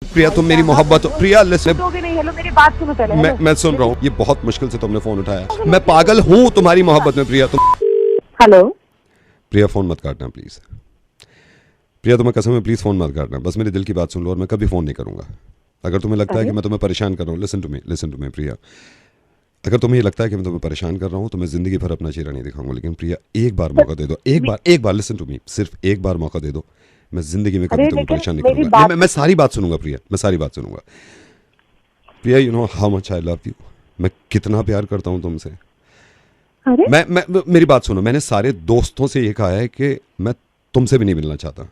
प्रिया तुम मेरी मोहब्बत हो। प्रिया लिसन, हेलो मेरी बात सुनो पहले। मैं सुन रहा हूँ। ये बहुत मुश्किल से तुमने फोन उठाया। मैं पागल हूँ तुम्हारी मोहब्बत में प्रिया। तुम हेलो प्रिया फोन मत काटना प्लीज। प्रिया तुम्हें कसम है प्लीज फोन मत काटना। बस मेरे दिल की बात सुन लो और मैं कभी फोन नहीं करूंगा। अगर तुम्हें लगता है कि मैं तुम्हें परेशान कर रहा हूँ, लिसन टू मी प्रिया। अगर तुम्हें ये लगता है कि मैं तुम्हें परेशान कर रहा हूँ तो मैं जिंदगी भर अपना चेहरा नहीं दिखाऊंगा। लेकिन प्रिया एक बार मौका दे दो, एक बार लिसन टू मी, सिर्फ एक बार मौका दे दो। मैं जिंदगी में कभी तुम्हें परेशान नहीं करूंगा। मैं सारी बात सुनूंगा प्रिया, मैं सारी बात सुनूंगा। Priya you know how much I love you. मैं कितना प्यार करता हूँ तुमसे। मैं मेरी बात सुनो। मैंने सारे दोस्तों से ये कहा है कि मैं तुमसे भी नहीं मिलना चाहता।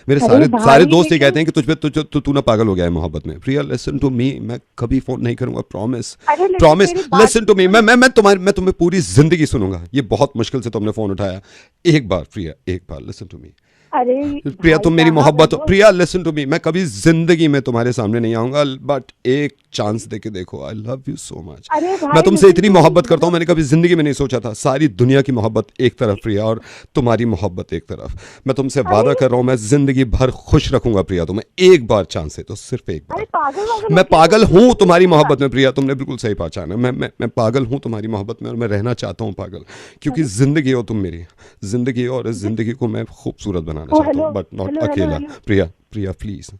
मेरे सारे दोस्त ये कहते हैं कि तुझ पे तू ना पागल हो गया है मोहब्बत में। प्रिया लिसन टू मी, मैं कभी फोन नहीं करूंगा। Promise promise listen to me. मैं तुम्हें पूरी जिंदगी सुनूंगा। ये बहुत मुश्किल से तुमने फोन उठाया। एक बार प्रिया, एक बार लिसन टू मी। प्रिया तुम मेरी मोहब्बत हो। प्रिया लिसन टू मी, मैं कभी जिंदगी में तुम्हारे सामने नहीं आऊंगा, बट एक चांस देके देखो। आई लव यू सो मच। मैं तुमसे इतनी मोहब्बत करता हूँ, मैंने कभी जिंदगी में नहीं सोचा था। सारी दुनिया की मोहब्बत एक तरफ प्रिया और तुम्हारी मोहब्बत एक तरफ। मैं तुमसे वादा कर रहा हूँ मैं जिंदगी भर खुश रखूंगा प्रिया तुम्हें। एक बार चांस है तो सिर्फ एक बार। मैं पागल हूँ तुम्हारी मोहब्बत में प्रिया। तुमने बिल्कुल सही पहचाना। मैं पागल हूँ तुम्हारी मोहब्बत में और मैं रहना चाहता हूँ पागल। क्योंकि जिंदगी हो तुम मेरी जिंदगी हो और इस जिंदगी को मैं खूबसूरत बनाना चाहता हूँ, बट नॉट अकेला। Priya Priya please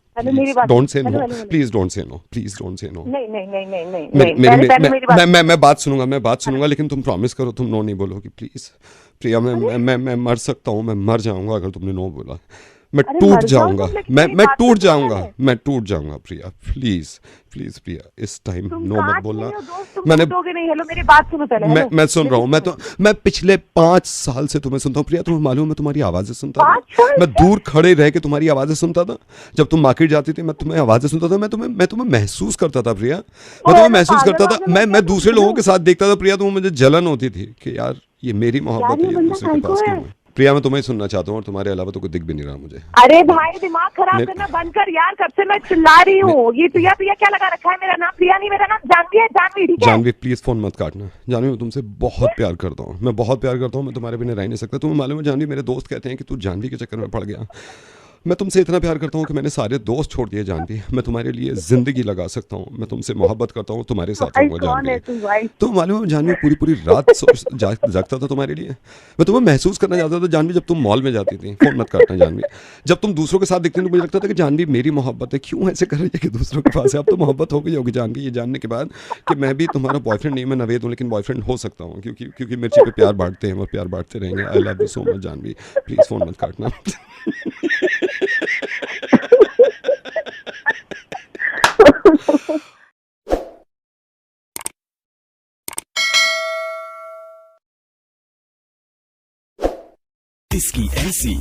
don't say no. Please don't say no. Please don't say no. मैं बात सुनूंगा लेकिन तुम प्रॉमिस करो तुम नो नहीं बोलोगी प्लीज। प्रिया मैं मर सकता हूँ। मैं मर जाऊंगा अगर तुमने नो बोला। मैं टूट जाऊंगा। मैं टूट जाऊंगा प्रिया। प्लीज प्लीज प्रिया इस टाइम नो मत बोलना। मैंने हेलो मेरी बात सुनो पहले। मैं सुन रहा हूँ। मैं पिछले 5 साल से तुम्हें सुनता हूँ प्रिया। तुम्हें मालूम है मैं तुम्हारी आवाजें सुनता था। मैं दूर खड़े रह के तुम्हारी आवाजें सुनता था। जब तुम मार्केट जाती थी मैं तुम्हें आवाजें सुनता था। मैं तुम्हें महसूस करता था प्रिया। मैं तुम्हें महसूस करता था। मैं दूसरे लोगों के साथ देखता था प्रिया। तुम्हें मुझे जलन होती थी कि यार ये मेरी मोहब्बत है, ये दूसरे के पास क्यों है। प्रिया मैं तुम्हें सुनना चाहता हूँ और तुम्हारे अलावा तो कोई दिख भी नहीं रहा मुझे। अरे भाई दिमाग खराब करना बंद कर यार। कब से मैं चिल्ला रही हूँ। ये प्रिया प्रिया क्या लगा रखा है। मेरा नाम प्रिया नहीं, मेरा नाम जानवी है। जानवी ठीक है। जानवी प्लीज फोन मत काटना। जानवी मैं तुमसे बहुत प्यार करता हूँ। मैं बहुत प्यार करता हूँ। मैं तुम्हारे बिना रह नहीं सकता। तुम्हें मालूम है जानवी, मेरे दोस्त कहते हैं कि तू जानवी के चक्कर में पड़ गया। मैं तुमसे इतना प्यार करता हूँ कि मैंने सारे दोस्त छोड़ दिए जानवी। मैं तुम्हारे लिए जिंदगी लगा सकता हूँ। मैं तुमसे मोहब्बत करता हूँ, तुम्हारे साथ रहूंगा जानवी। तो मालूम है जानवी पूरी पूरी रात जागता था तुम्हारे लिए। मैं तुम्हें महसूस करना चाहता था जानवी। जब तुम मॉल में जाती थी, फोन मत काटना जानवी, जब तुम दूसरों के साथ दिखती थी तो मुझे लगता था कि जानवी मेरी मोहब्बत है। क्यों ऐसे कर रही है कि दूसरों के पास है। अब तो मोहब्बत हो गई होगी जानवी ये जानने के बाद कि मैं भी तुम्हारा बॉयफ्रेंड नहीं, मैं नवेद हूँ लेकिन बॉयफ्रेंड हो सकता हूँ। क्योंकि मिर्ची पे प्यार बांटते हैं और प्यार बांटते रहेंगे। I love you so much Janhvi. Please phone मत काटना। इसकी ऐसी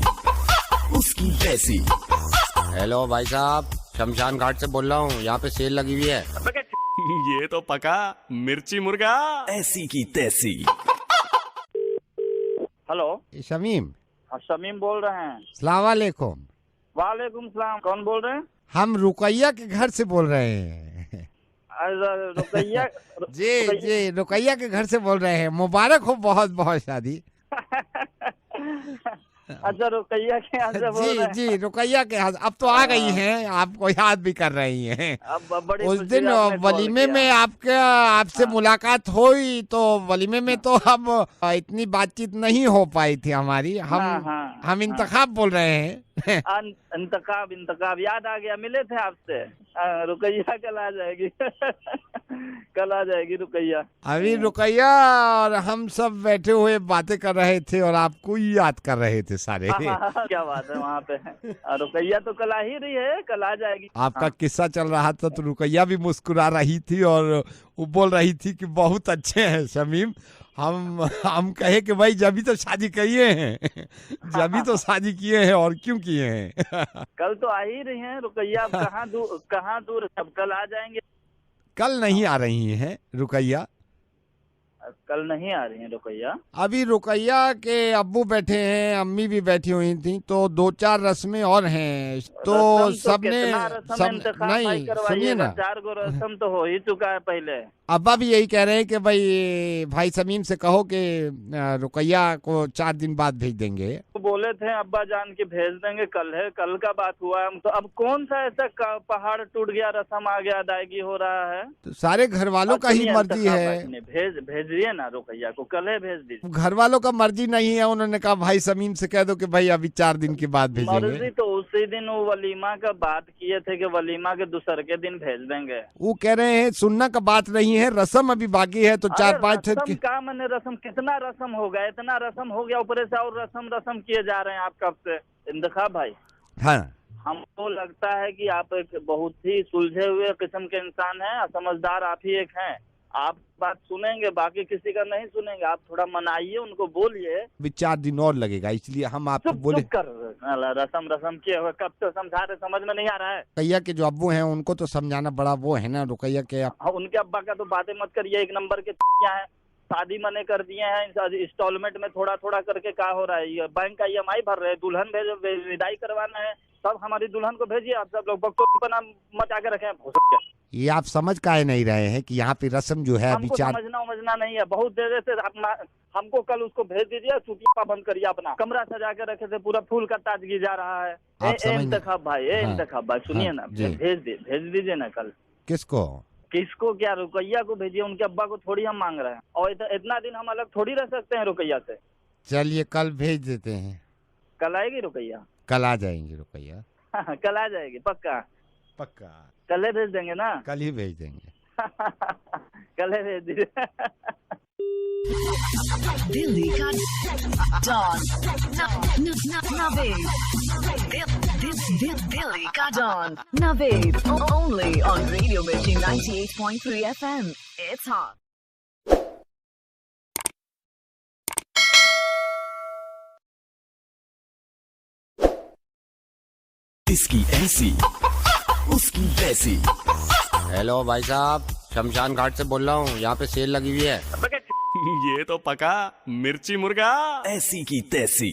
उसकी वैसी। हेलो भाई साहब, शमशान घाट से बोल रहा हूँ। यहाँ पे सेल लगी हुई है। ये तो पका मिर्ची मुर्गा ऐसी की तैसी। हेलो शमीम। शमीम बोल रहे हैं। सलाम वालेकुम। वालेकुम सलाम। कौन बोल रहे हैं। हम रुकैया के घर से बोल रहे हैं। रुकैया जी रुकैया के घर से बोल रहे हैं। मुबारक हो बहुत बहुत शादी। अच्छा रुकैया के यहाँ से बोल रहे हैं। जी रुकैया के यहाँ। अब तो आ गई हैं, आपको याद भी कर रही हैं। अब बड़ी उस दिन वलीमे में आपसे मुलाकात हुई तो वलीमे में तो अब इतनी बातचीत नहीं हो पाई थी हमारी। हम इंतखाब बोल रहे हैं। इंतखाब याद आ गया। मिले थे आपसे। रुकैया कल आ जाएगी। कल आ जाएगी रुकैया। अभी रुकैया और हम सब बैठे हुए बातें कर रहे थे और आपको ही याद कर रहे थे सारे। क्या बात है वहाँ पे। रुकैया तो कल आ ही रही है। कल आ जाएगी। आपका किस्सा चल रहा था तो रुकैया भी मुस्कुरा रही थी और वो बोल रही थी कि बहुत अच्छे हैं शमीम। हम कहे कि भाई जब भी तो शादी किए हैं। जब भी तो शादी किए हैं और क्यों किए हैं। कल तो आ ही रही हैं रुकैया। अब कहाँ दूर। अब कल आ जाएंगे। कल नहीं आ रही हैं रुकैया। कल नहीं आ रही है रुकैया? अभी रुकैया के अब्बू बैठे हैं, अम्मी भी बैठी हुई थी, तो 2-4 रस्में और हैं, तो रस्म सबने कितना रस्म सब इंतखाब भाई नहीं, सुनिए करवाइएगा, ना, 4 गो रस्म तो हो ही चुका है पहले। अब्बा भी यही कह रहे हैं कि भाई समीम से कहो कि रुकैया को 4 दिन बाद भेज देंगे। तो बोले थे अब्बा जान के भेज देंगे, कल है, कल का बात हुआ है। तो अब कौन सा ऐसा पहाड़ टूट गया, रस्म आ गया, अदायगी हो रहा है? तो सारे घर वालों का ही मर्जी है, भेजिए ना रुकैया को, कल है भेज दीजिए। घर वालों का मर्जी नहीं है, उन्होंने कहा भाई समीम से कह दो कि भाई अभी 4 दिन के बाद भेजेंगे। मर्जी तो उसी दिन वो वलीमा का बात किए थे कि वलीमा के दूसरे के दिन भेज देंगे। वो कह रहे हैं सुनना का बात नहीं है, रस्म अभी बाकी है, तो 4-5 रस्म का मैंने रस्म, कितना रस्म हो गया, इतना रस्म हो गया, ऊपर से और रस्म किए जा रहे हैं आप कब से? इंतखाब भाई, हाँ, हमको लगता है कि आप एक बहुत ही सुलझे हुए किस्म के इंसान हैं, समझदार आप ही एक हैं। आप बात सुनेंगे, बाकी किसी का नहीं सुनेंगे। आप थोड़ा मनाइए, उनको बोलिए। अभी 4 दिन और लगेगा, इसलिए हम आपको बोले। चुप कर, रस्म किए हुए कब से समझा रहे, समझ में नहीं आ रहा है। रुकैया के जो अब्बू हैं उनको तो समझाना बड़ा वो है ना, रुकैया के उनके अब्बा का तो बातें मत करिए, 1 नंबर के है। शादी मने कर दिए हैं, इंस्टॉलमेंट में थोड़ा थोड़ा करके क्या हो रहा है, ये बैंक का EMI भर रहे हैं, दुल्हन भेजो, विदाई करवाना है, सब हमारी दुल्हन को भेजिए। आप सब लोग बक्सों मचा के रखे। ये आप समझ काहे नहीं रहे हैं कि यहाँ पे रस्म जो है अभी हमको 4 समझना नहीं है, बहुत देर से अपना हमको कल उसको भेज दीजिए, छुट्टियां बंद करिए, अपना कमरा सजा के रखे थे, पूरा फूल का ताजगी जा रहा है। इंतखाब भाई, इंतखाब भाई सुनिए ना, भेज दीजिए ना कल। किसको क्या, रुकैया को भेजिए, उनके अब्बा को थोड़ी हम मांग रहे हैं, और इतना दिन हम अलग थोड़ी रह सकते हैं रुकैया से। चलिए कल भेज देते हैं। कल आएगी रुकैया? कल आ जाएंगे रुकैया। कल आ जाएगी पक्का? कल ही भेज देंगे ना? कल ही भेज देंगे। कल ही भेज दीजिए। दिल्ली का डॉन नवेद, दिल्ली का don Naved, only on radio Mirchi 98.3 FM। It's hot. इसकी ऐसी उसकी वैसी। हेलो भाई साहब, शमशान घाट से बोल रहा हूँ, यहाँ पे सेल लगी हुई है। ये तो पका मिर्ची मुर्गा ऐसी की तैसी।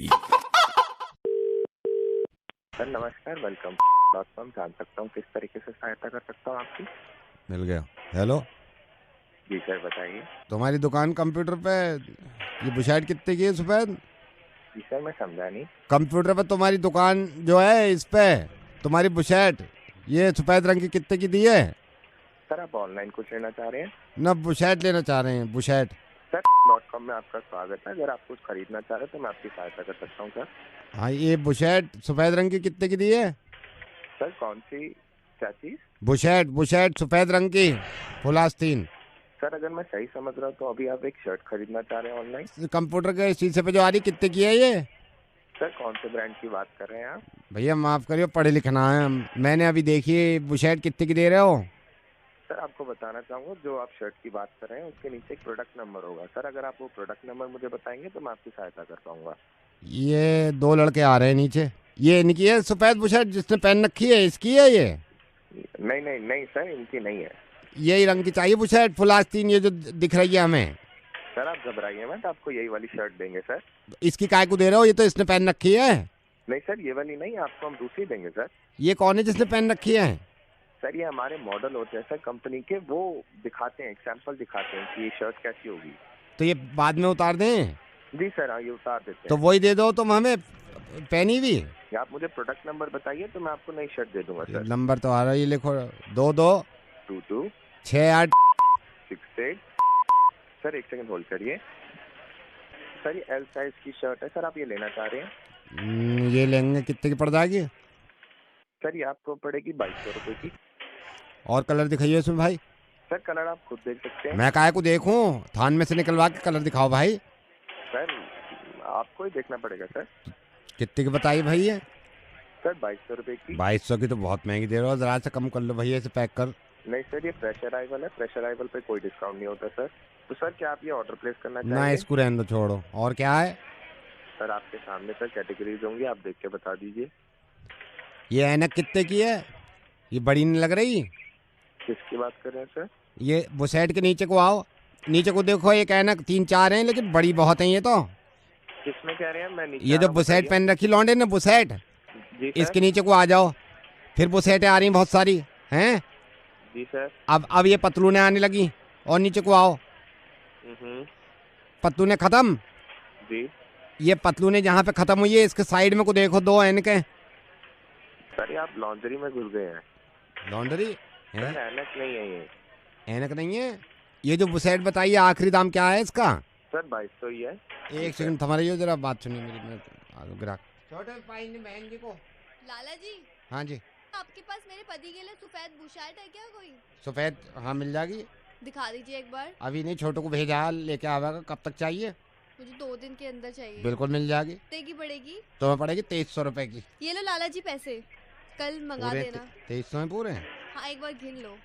सर नमस्कार, वेलकम। जान सकता हूँ किस तरीके से सहायता कर सकता हूँ आपकी? मिल गया। हेलो जी सर बताइए। तुम्हारी दुकान कंप्यूटर पे ये बुशर्ट कितने की है सफेद? जी सर मैं समझा नहीं। कंप्यूटर पे तुम्हारी दुकान जो है, इस पे तुम्हारी बुशर्ट ये सफेद रंग की कितने की दी है? सर आप ऑनलाइन कुछ लेना चाह रहे हैं? ना बुशर्ट लेना चाह रहे हैं, बुशर्ट। सर .com में आपका स्वागत है। अगर आप कुछ खरीदना चाह रहे हैं तो मैं आपकी सहायता कर सकता हूँ सर। हाँ, ये बुशर्ट सफेद रंग की कितने की दी है? सर कौन सी, क्या चीज? बुशर्ट सफेद रंग की फुल आस्तीन। सर अगर मैं सही समझ रहा हूँ तो अभी आप एक शर्ट खरीदना चाह रहे हैं ऑनलाइन? कंप्यूटर के शीशे पे जो आ रही कितने की है ये? सर कौन से ब्रांड की बात कर रहे हैं आप? भैया माफ करिए, पढ़े लिखना है, मैंने अभी देखी बुशर्ट कितने की दे रहे हो? सर आपको बताना चाहूँगा, जो आप शर्ट की बात कर रहे हैं उसके नीचे एक प्रोडक्ट नंबर होगा। सर अगर आप वो प्रोडक्ट नंबर मुझे बताएंगे तो मैं आपकी सहायता कर पाऊंगा। ये 2 लड़के आ रहे हैं नीचे, ये इनकी है सफेद बुशर्ट जिसने पहन रखी है, इसकी है ये? नहीं सर इनकी नहीं है। यही रंग की चाहिए बुशर्ट फुल आस्तीन, ये जो दिख रही है हमें। सर आप घबराइए मत, आपको यही वाली शर्ट देंगे सर। इसकी काय को दे रहे हो? ये तो इसने पहन रखी है। नहीं सर ये वाली नहीं, आपको हम दूसरी देंगे सर। ये कौन है जिसने पहन रखी है? सर ये हमारे मॉडल होते हैं सर कंपनी के, वो दिखाते हैं, एग्जाम्पल दिखाते हैं कि ये शर्ट कैसी होगी। तो ये बाद में उतार दें? जी सर हाँ ये उतार देते हैं। तो वही दे दो तुम हमें, पहनी भी। आप मुझे प्रोडक्ट नंबर बताइए तो मैं आपको नई शर्ट दे दूंगा सर। नंबर तो आ रहा है, ये लिखो 22 68 68। सर 1 सेकंड होल्ड करिए। सर ये L साइज की शर्ट है सर, आप ये लेना चाह रहे हैं? ये लेंगे, कितने की पड़ जाएगी? सर ये आपको पड़ेगी 2200 रुपए की। और कलर दिखाइए इसमें भाई। सर कलर आप खुद देख सकते हैं। मैं काहे को देखूं, थान में से निकलवा के कलर दिखाओ भाई। सर आपको ही देखना पड़ेगा सर। कितने की बताइए भाई ये? सर 2200 रुपए की। 2200 की तो बहुत महंगी दे रहे हो, जरा से कम कर लो भैया, इसे पैक कर। नहीं सर ये फ्रेश अराइवल है, फ्रेश अराइवल पे कोई डिस्काउंट नहीं होता सर। तो सर क्या आप ये ऑर्डर प्लेस करना चाहेंगे? ना इसको रहने दो, छोड़ो। और क्या है? सर आपके सामने सर कैटेगरीज होंगी, आप देख के बता दीजिए। ये ऐनक कितने की है? ये बड़ी नहीं लग रही? किसकी बात कर रहे हैं सर? ये बुशर्ट के नीचे को आओ, नीचे को देखो, एक ऐनक 3-4 हैं, लेकिन बड़ी बहुत हैं ये तो। किसमें कह रहे हैं? मैं नीचे ये जो बुसेट पहन रखी लौंडे ने, बुसेट, जी सर। इसके नीचे को आ जाओ। फिर बुसेटें आ रही बहुत सारी हैं। जी सर। अब ये पतलूनें आने लगी, और नीचे को आओ। पतलूनें खत्म जी। ये पतलूनें जहाँ पे खत्म हुई है, इसके साइड में को देखो 2 ऐनकें। सर ये आप लॉन्ड्री में घुस गए हैं। लॉन्ड्री सर, ऐनक नहीं है ये। ऐनक नहीं है। ये जो बुसेट बताइए, आखिरी दाम क्या है इसका? सर 2200 ही है। एक सेकंड थमा रही हो, जरा बात सुनिए मेरी। मैं ग्राहक छोटे भाई ने बहन जी को। लाला जी, हाँ जी, आपके पास मेरे पति के लिए सफेद बुशर्ट है क्या कोई? सफेद, हाँ मिल जाएगी। दिखा दीजिए एक बार। अभी नहीं, छोटू को भेजा लेके आवेगा। कब तक चाहिए? मुझे 2 दिन के अंदर चाहिए। बिल्कुल मिल जाएगी। कितने की पड़ेगी? तुम्हें पड़ेगी 2300 रुपए की। ये लो लाला जी पैसे, कल मंगा देना। 2300 में पूरे? हाँ एक बार गिन लो।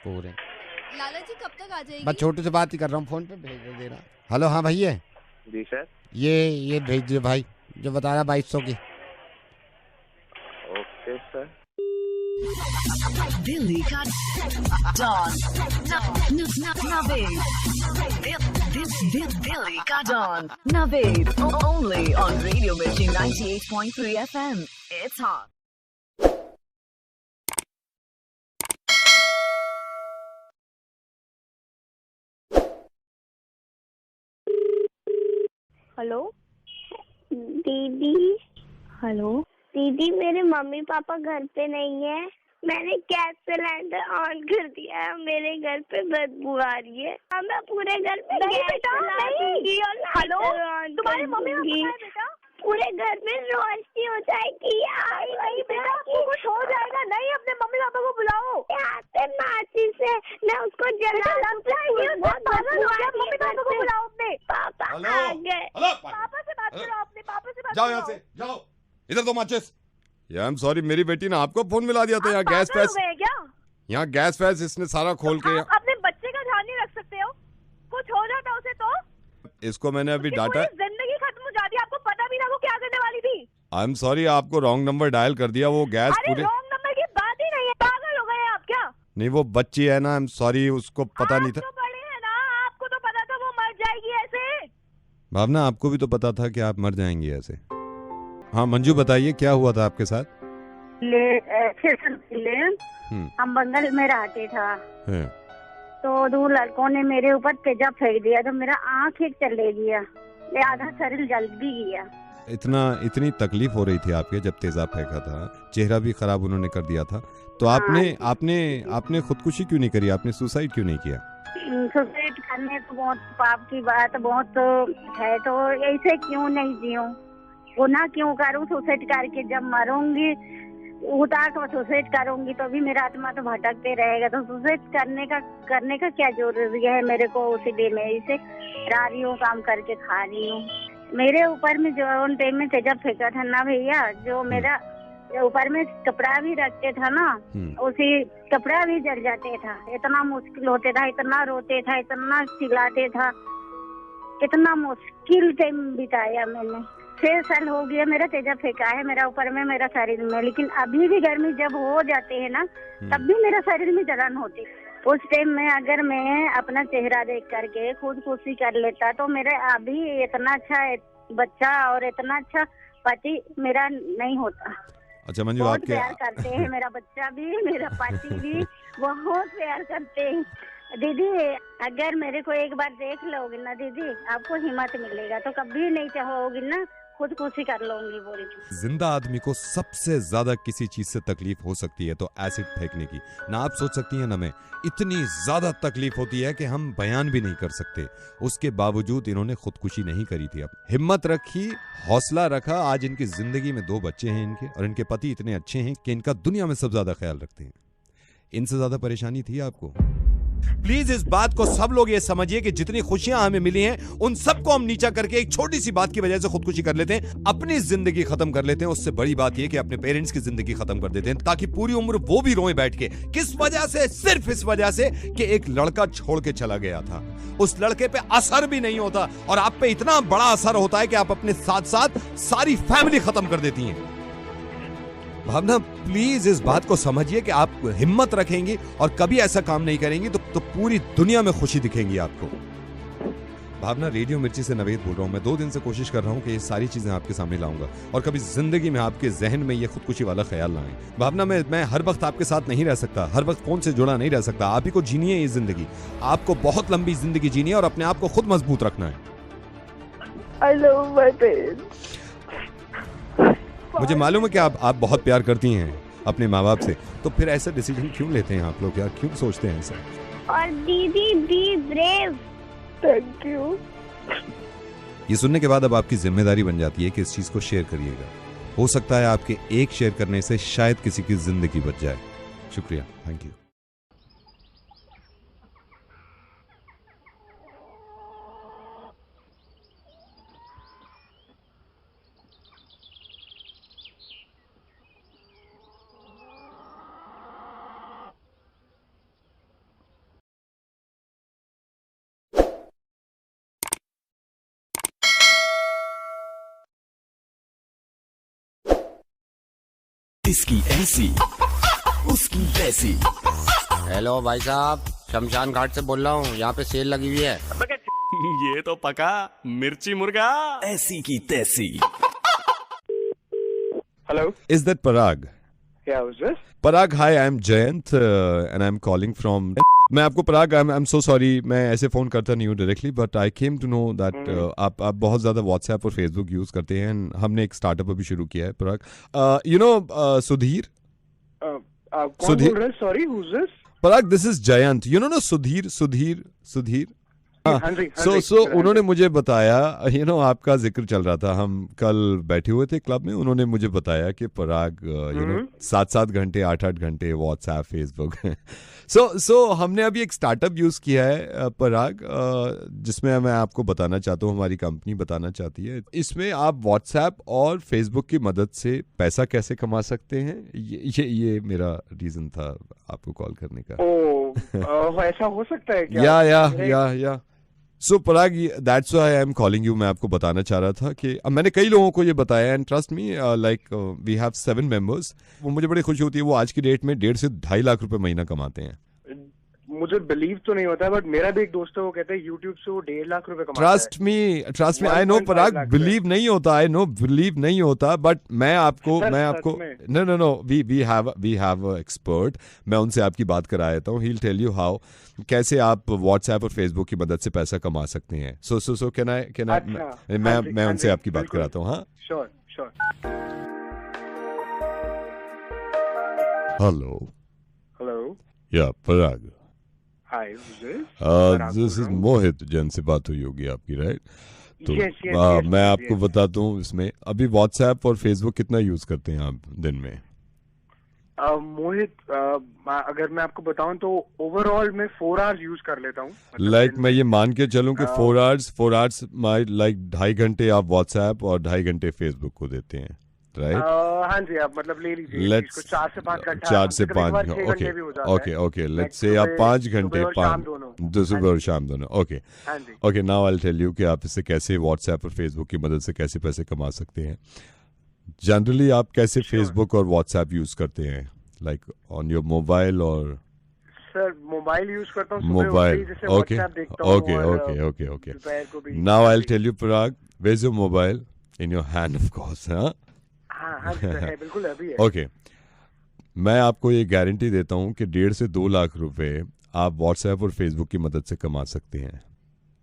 पूरे। लाला जी कब तक आ जाएगी? बस छोटू से बात ही कर रहा हूँ, फोन पे भेज देना। हेलो, हाँ भैया। जी सर। ये भेज दो भाई, जो बता रहा 2200 की। Okay sir. दिल्ली का डॉन दिल्ली का don Naved only on radio Mirchi 98.3 FM। It's hot. Hello दीदी। हेलो दीदी, मेरे मम्मी पापा घर पे नहीं है। मैंने गैस सिलेंडर ऑन कर दिया है, मेरे घर पे बदबू आ रही है। मैं पूरे घर पे गैस जला दूंगी और हेलो, तुम्हारे मम्मी पापा कहाँ है बेटा? पूरे घर में रोशनी हो जाएगी। नहीं बेटा, कुछ हो जाएगा। नहीं, अपने मम्मी पापा को बुलाओ। आते माची से मैं उसको जला दूंगी। मम्मी पापा को बुलाओ अपने। पापा आ गए। पापा से बात करो अपने, पापा से बात जाओ यहाँ से, जाओ इधर। दो माचिस। आई एम सॉरी, मेरी बेटी ने आपको फोन मिला दिया था। यहाँ गैस फैस, यहाँ गैस फैस इसने सारा खोल के। अपने बच्चे का ध्यान नहीं रख सकते हो? कुछ हो जाता उसे तो? इसको मैंने अभी डाटा। जिंदगी खत्म हो जाती, आपको पता भी ना वो क्या करने वाली थी। आई एम सॉरी, आपको रॉन्ग नंबर डायल कर दिया। वो गैस पूरे रॉन्ग नंबर की बात ही नहीं है, पागल हो गए आप क्या? नहीं, वो बच्ची है ना, आई एम सॉरी, उसको पता नहीं था। तो बड़े हैं ना, आपको तो पता था वो मर जाएगी ऐसे। भावना, आपको भी तो पता था कि आप मर जाएंगी ऐसे। हाँ मंजू, बताइए क्या हुआ था आपके साथ? 6 साल पहले हम बंगाल में रहते था। तो 2 लड़कों ने मेरे ऊपर तेजाब फेंक दिया, तो मेरा आँख एक चले गया, आधा शरीर जल भी गया। इतनी तकलीफ हो रही थी आपके जब तेजाब फेंका था, चेहरा भी खराब उन्होंने कर दिया था, तो आपने खुदकुशी क्यों नहीं करी? आपने सुसाइड क्यों नहीं किया? सुसाइड करने तो बहुत पाप की बात बहुत है, तो ऐसे क्यों नहीं जीऊं, गुनाह क्यों करूं? सुसाइड करके जब मरूंगी उतार तो सुसाइड करूंगी तो भी मेरा आत्मा तो भटकते रहेगा। तो सुसाइड करने का क्या जरूरी है मेरे को? उसी डे में इसे रा रही हूँ, काम करके खा रही हूँ। मेरे ऊपर में जो उन टाइम में तेजाब फेंका था ना भैया, जो मेरा ऊपर में कपड़ा भी रखते था ना, उसी कपड़ा भी जल जाते था। इतना मुश्किल होते था, इतना रोते था, इतना चिल्लाते था, कितना मुश्किल टाइम बिताया मैंने। 6 साल हो गया मेरा तेजाब फेंका है मेरा ऊपर में, मेरा शरीर में। लेकिन अभी भी गर्मी जब हो जाते हैं ना, तब भी मेरा शरीर में जलन होती है। उस टाइम में अगर मैं अपना चेहरा देख करके खुदकुशी कर लेता तो मेरा अभी इतना अच्छा बच्चा और इतना अच्छा पति मेरा नहीं होता। अच्छा मंजू, बहुत आपके प्यार करते हैं, मेरा बच्चा भी मेरा पति भी बहुत प्यार करते हैं। दीदी, अगर मेरे को एक बार देख लोगी ना दीदी, आपको हिम्मत मिलेगा, तो कभी नहीं चाहोगी ना खुदकुशी कर लूंगी बोल के। जिंदा आदमी को सबसे ज्यादा किसी चीज से तकलीफ हो सकती है तो एसिड फेंकने की। ना आप सोच सकती हैं ना मैं, इतनी ज्यादा तकलीफ होती है कि हम बयान भी नहीं कर सकते। उसके बावजूद इन्होंने खुदकुशी नहीं करी थी। अब हिम्मत रखी, हौसला रखा। आज इनकी जिंदगी में 2 बच्चे हैं इनके, और इनके पति इतने अच्छे हैं कि इनका दुनिया में सब ज्यादा ख्याल रखते हैं। इनसे ज्यादा परेशानी थी आपको? प्लीज इस बात को सब लोग ये समझिए कि जितनी खुशियां हमें मिली हैं उन सबको हम नीचा करके एक छोटी सी बात की वजह से खुदकुशी कर लेते हैं, अपनी जिंदगी खत्म कर लेते हैं। उससे बड़ी बात यह कि अपने पेरेंट्स की जिंदगी खत्म कर देते हैं, ताकि पूरी उम्र वो भी रोए बैठ के। किस वजह से? सिर्फ इस वजह से कि एक लड़का छोड़ के चला गया था। उस लड़के पे असर भी नहीं होता, और आप पे इतना बड़ा असर होता है कि आप अपने साथ साथ सारी फैमिली खत्म कर देती हैं। भावना प्लीज इस बात को समझिए कि आप हिम्मत रखेंगी और कभी ऐसा काम नहीं करेंगी तो पूरी दुनिया में खुशी दिखेंगी आपको। भावना, रेडियो मिर्ची से नवेद बोल रहा हूँ। मैं 2 दिन से कोशिश कर रहा हूँ कि ये सारी चीजें आपके सामने लाऊंगा और कभी जिंदगी में आपके जहन में ये खुदकुशी वाला ख्याल ना आए। भावना, मैं हर वक्त आपके साथ नहीं रह सकता, हर वक्त फोन से जुड़ा नहीं रह सकता। आप ही को जीनी है ये जिंदगी, आपको बहुत लंबी जिंदगी जीनी है और अपने आप को खुद मजबूत रखना है। I love my parents. मुझे मालूम है कि आप बहुत प्यार करती हैं अपने माँ बाप से, तो फिर ऐसा डिसीजन क्यों लेते हैं आप लोग यार? क्यों सोचते हैं ऐसा? और दीदी बी ब्रेव। Thank you. ये सुनने के बाद अब आपकी जिम्मेदारी बन जाती है कि इस चीज को शेयर करिएगा। हो सकता है आपके एक शेयर करने से शायद किसी की जिंदगी बच जाए। शुक्रिया, थैंक यू। इसकी ऐसी उसकी वैसी। हेलो भाई साहब, शमशान घाट से बोल रहा हूँ, यहाँ पे सेल लगी हुई है। ये तो पका मिर्ची मुर्गा ऐसी की तैसी। Hello. Is that Parag? Yeah, who's this? Parag, hi, I'm Jayant and I'm calling from. मैं आपको पराग, I'm so sorry, मैं ऐसे फोन करता नहीं हूँ directly, but I came to know that आप बहुत ज्यादा व्हाट्सएप और फेसबुक यूज करते हैं। हमने एक स्टार्टअप अभी शुरू किया है पराग। You know Sudhir? कौन बोल रहे हैं? Sorry, who's this? Parag, this is Jayant. You know ना सुधीर। सो उन्होंने मुझे बताया, यू नो आपका जिक्र चल रहा था, हम कल बैठे हुए थे क्लब में, उन्होंने मुझे बताया कि पराग यू नो 7-7 घंटे 8-8 घंटे व्हाट्सएप फेसबुक सो हमने अभी एक स्टार्टअप यूज किया है पराग, जिसमें मैं आपको बताना चाहता हूँ, हमारी कंपनी बताना चाहती है। इसमें आप व्हाट्सएप और फेसबुक की मदद से पैसा कैसे कमा सकते हैं, ये मेरा रीजन था आपको कॉल करने का। ऐसा हो सकता है क्या? Yeah so Parag, that's why I am calling you. मैं आपको बताना चाह रहा था कि मैंने कई लोगों को ये बताया, and trust me, like we have 7 members. वो मुझे बड़ी खुशी होती है, वो आज की डेट में 1.5 से 2.5 लाख रुपए महीना कमाते हैं। मुझे बिलीव तो नहीं होता, बट मेरा भी एक दोस्त है, वो कहते हैं यूट्यूब से वो 1.5 लाख रुपए कमाता है। Trust me, I know Parag, believe नहीं होता, बट मैं आपको नो, वी हैव एक्सपर्ट। मैं उनसे आपकी बात करा देता हूँ, he will tell you how, कैसे आप व्हाट्सएप और फेसबुक की मदद से पैसा कमा सकते हैं। सो कैन आई मैं उनसे आपकी बात कराता हूँ। हाँ, sure. Hello yeah Parag, Hi, who's this? This is Mohit, Jain से बात हुई होगी आपकी, राइट? तो yes, मैं आपको बताता हूँ, इसमें अभी व्हाट्सएप और फेसबुक कितना यूज करते हैं आप दिन में? मोहित, अगर मैं आपको बताऊं तो ओवरऑल मैं 4 आवर्स यूज कर लेता हूँ। लाइक मैं ये मान के चलूं कि 4 आवर्स माई लाइक 2.5 घंटे आप व्हाट्सएप और 2.5 घंटे फेसबुक को देते हैं, राइट? हाँ जी, आप मतलब ले लीजिए, 4 से 5 घंटा। 4 से 5, ओके, लेट्स से आप 5 घंटे, 5 सुबह और शाम दोनों। Okay, now I will tell you कि आप इससे कैसे व्हाट्सएप और फेसबुक की मदद से कैसे पैसे कमा सकते हैं। जनरली आप कैसे फेसबुक और व्हाट्सएप यूज करते हैं, लाइक ऑन योर मोबाइल? और सर मोबाइल यूज करता हूँ, mobile. Okay, now I will tell you Parag, where is your mobile? In your hand, of course. हाँ, बिल्कुल अभी है। ओके, मैं आपको ये गारंटी देता हूँ कि 1.5 से 2 लाख रुपए आप व्हाट्सएप और फेसबुक की मदद से कमा सकते हैं।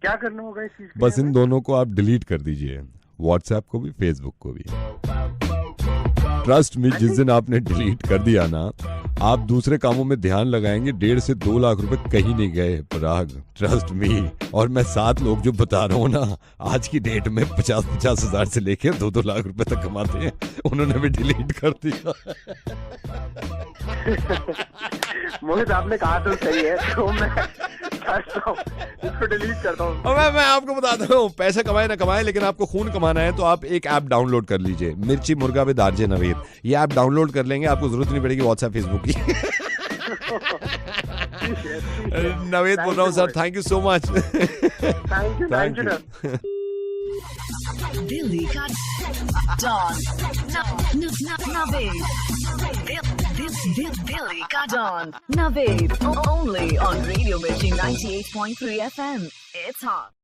क्या करना होगा इस चीज के लिए? बस इन दोनों को आप डिलीट कर दीजिए, व्हाट्सएप को भी फेसबुक को भी। ट्रस्ट मी, जिस दिन आपने डिलीट कर दिया ना, आप दूसरे कामों में ध्यान लगाएंगे, 1.5 से 2 लाख रुपए कहीं नहीं गए पराग, ट्रस्ट मी। और मैं 7 लोग जो बता रहा हूँ ना, आज की डेट में 50-50 हजार से लेके 2-2 लाख रुपए तक कमाते हैं, उन्होंने भी डिलीट कर दिया। मोहित, आपने कहा तो सही है, तो मैं इसको डिलीट करता हूँ। मैं आपको बताता हूँ, पैसा कमाए ना कमाए, लेकिन आपको खून कमाना है तो आप एक ऐप डाउनलोड कर लीजिए, मिर्ची मुर्गा विद आरजे नवेद। ये ऐप डाउनलोड कर लेंगे, आपको जरूरत नहीं पड़ेगी व्हाट्सएप फेसबुक की। नवेद बोल रहा हूँ sir, thank you so much. Thank you. Delhi का डॉन नवेद दिल्ली का don Naved only on radio Mirchi 98.3 FM. It's hot.